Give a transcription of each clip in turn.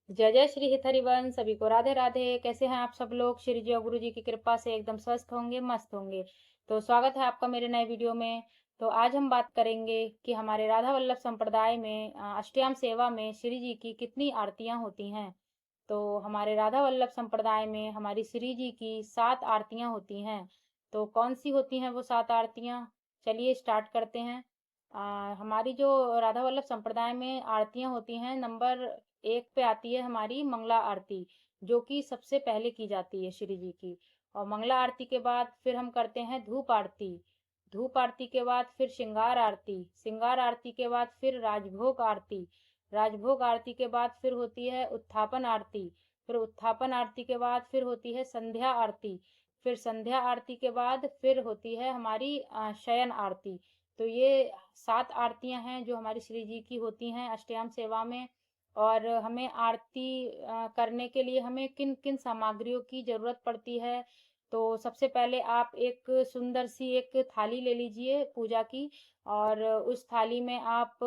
जय जय श्री हित हरिवंश। सभी को राधे राधे। कैसे हैं आप सब लोग? श्री जी और गुरु जी की कृपा से एकदम स्वस्थ होंगे, मस्त होंगे। तो स्वागत है आपका मेरे नए वीडियो में। तो आज हम बात करेंगे कि हमारे राधा वल्लभ संप्रदाय में अष्टयाम सेवा में श्री जी की कितनी आरतियां होती हैं। तो हमारे राधा वल्लभ संप्रदाय में हमारी श्री जी की 7 आरतियां होती हैं। तो कौन सी होती हैं वो 7 आरतियां? चलिए स्टार्ट करते हैं। हमारी जो राधा वल्लभ संप्रदाय में आरतियां होती हैं, नंबर 1 पे आती है हमारी मंगला आरती, जो कि सबसे पहले की जाती है श्री जी की। और मंगला आरती के बाद फिर हम करते हैं धूप आरती। धूप आरती के बाद फिर श्रृंगार आरती। श्रृंगार आरती के बाद फिर राजभोग आरती। राजभोग आरती के बाद फिर होती है उत्थापन आरती। फिर उत्थापन आरती के बाद फिर होती है संध्या आरती। फिर संध्या आरती के बाद फिर होती है हमारी शयन आरती। तो ये 7 आरतियां हैं जो हमारी श्री जी की होती हैं अष्टयाम सेवा में। और हमें आरती करने के लिए हमें किन किन सामग्रियों की जरूरत पड़ती है? तो सबसे पहले आप एक सुंदर सी एक थाली ले लीजिए पूजा की। और उस थाली में आप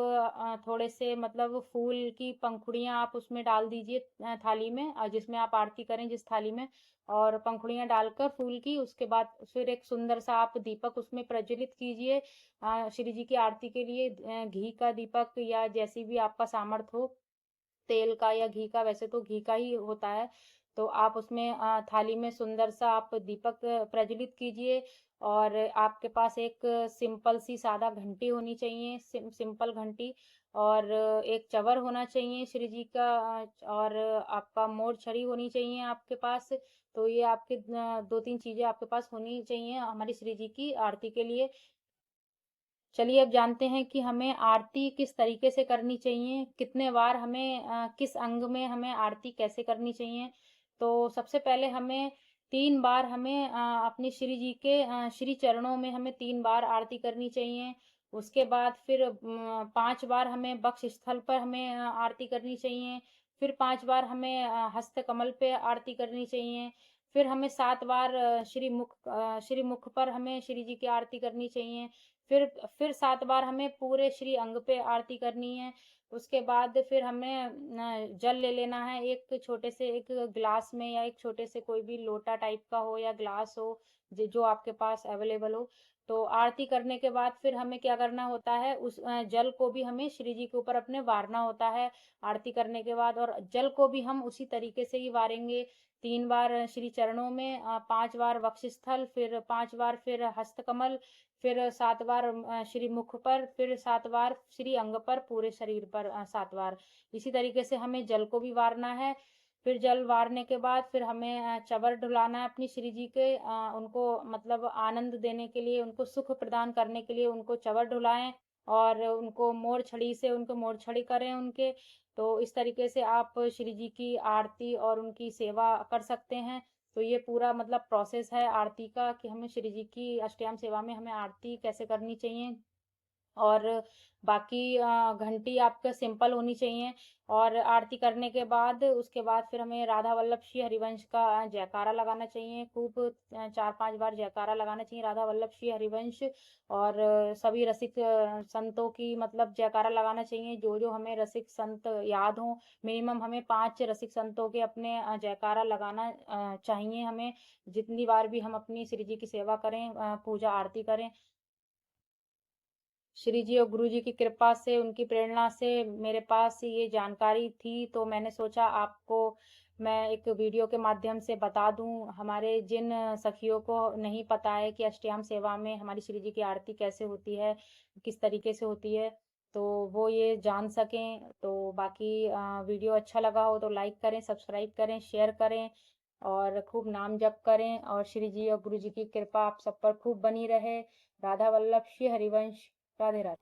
थोड़े से मतलब फूल की पंखुड़ियाँ आप उसमें डाल दीजिए, थाली में, जिसमें आप आरती करें जिस थाली में। और पंखुड़ियाँ डालकर फूल की, उसके बाद फिर एक सुंदर सा आप दीपक उसमें प्रज्वलित कीजिए। श्री जी की आरती के लिए घी का दीपक या जैसी भी आपका सामर्थ हो, तेल का या घी का, वैसे तो घी का ही होता है। तो आप उसमें थाली में सुंदर सा आप दीपक प्रज्वलित कीजिए। और आपके पास एक सिंपल सी सादा घंटी होनी चाहिए, सिंपल घंटी। और एक चवर होना चाहिए श्री जी का। और आपका मोर छड़ी होनी चाहिए आपके पास। तो ये आपके 2-3 चीजें आपके पास होनी चाहिए हमारी श्री जी की आरती के लिए। चलिए अब जानते हैं कि हमें आरती किस तरीके से करनी चाहिए, कितने बार हमें किस अंग में हमें आरती कैसे करनी चाहिए। तो सबसे पहले हमें 3 बार हमें अपनी श्री जी के श्री चरणों में हमें 3 बार आरती करनी चाहिए। उसके बाद फिर 5 बार हमें वक्ष स्थल पर हमें आरती करनी चाहिए। फिर 5 बार हमें हस्त कमल पे आरती करनी चाहिए। फिर हमें 7 बार श्री मुख पर हमें श्री जी की आरती करनी चाहिए। फिर फिर 7 बार हमें पूरे श्री अंग पे आरती करनी है। उसके बाद फिर हमें जल ले लेना है, एक छोटे से एक ग्लास में या एक छोटे से कोई भी लोटा टाइप का हो या ग्लास हो, जो आपके पास अवेलेबल हो। तो आरती करने के बाद फिर हमें क्या करना होता है, उस जल को भी हमें श्री जी के ऊपर अपने वारना होता है आरती करने के बाद। और जल को भी हम उसी तरीके से ही वारेंगे। 3 बार श्री चरणों में, 5 बार वक्षस्थल, फिर 5 बार फिर हस्तकमल, फिर 7 बार श्री मुख पर, फिर 7 बार श्री अंग पर, पूरे शरीर पर 7 बार। इसी तरीके से हमें जल को भी वारना है। फिर जल वारने के बाद फिर हमें चवर डुलाना है अपनी श्री जी के, उनको मतलब आनंद देने के लिए, उनको सुख प्रदान करने के लिए उनको चवर डुलाएं। और उनको मोर छड़ी से उनको मोर छड़ी करें उनके। तो इस तरीके से आप श्री जी की आरती और उनकी सेवा कर सकते हैं। तो ये पूरा मतलब प्रोसेस है आरती का कि हमें श्री जी की अष्टयाम सेवा में हमें आरती कैसे करनी चाहिए। और बाकी घंटी आपका सिंपल होनी चाहिए। और आरती करने के बाद उसके बाद फिर हमें राधा वल्लभ श्री हरिवंश का जयकारा लगाना चाहिए खूब, 4-5 बार जयकारा लगाना चाहिए राधा वल्लभ श्री हरिवंश। और सभी रसिक संतों की मतलब जयकारा लगाना चाहिए, जो जो हमें रसिक संत याद हों। मिनिमम हमें 5 रसिक संतों के अपने जयकारा लगाना चाहिए हमें, जितनी बार भी हम अपनी श्री जी की सेवा करें, पूजा आरती करें। श्री जी और गुरु जी की कृपा से, उनकी प्रेरणा से मेरे पास ये जानकारी थी, तो मैंने सोचा आपको मैं एक वीडियो के माध्यम से बता दूं। हमारे जिन सखियों को नहीं पता है कि अष्टयाम सेवा में हमारी श्री जी की आरती कैसे होती है, किस तरीके से होती है, तो वो ये जान सकें। तो बाकी वीडियो अच्छा लगा हो तो लाइक करें, सब्सक्राइब करें, शेयर करें और खूब नाम जप करें। और श्री जी और गुरु जी की कृपा आप सब पर खूब बनी रहे। राधा वल्लभ श्री हरिवंश। राधे राधे।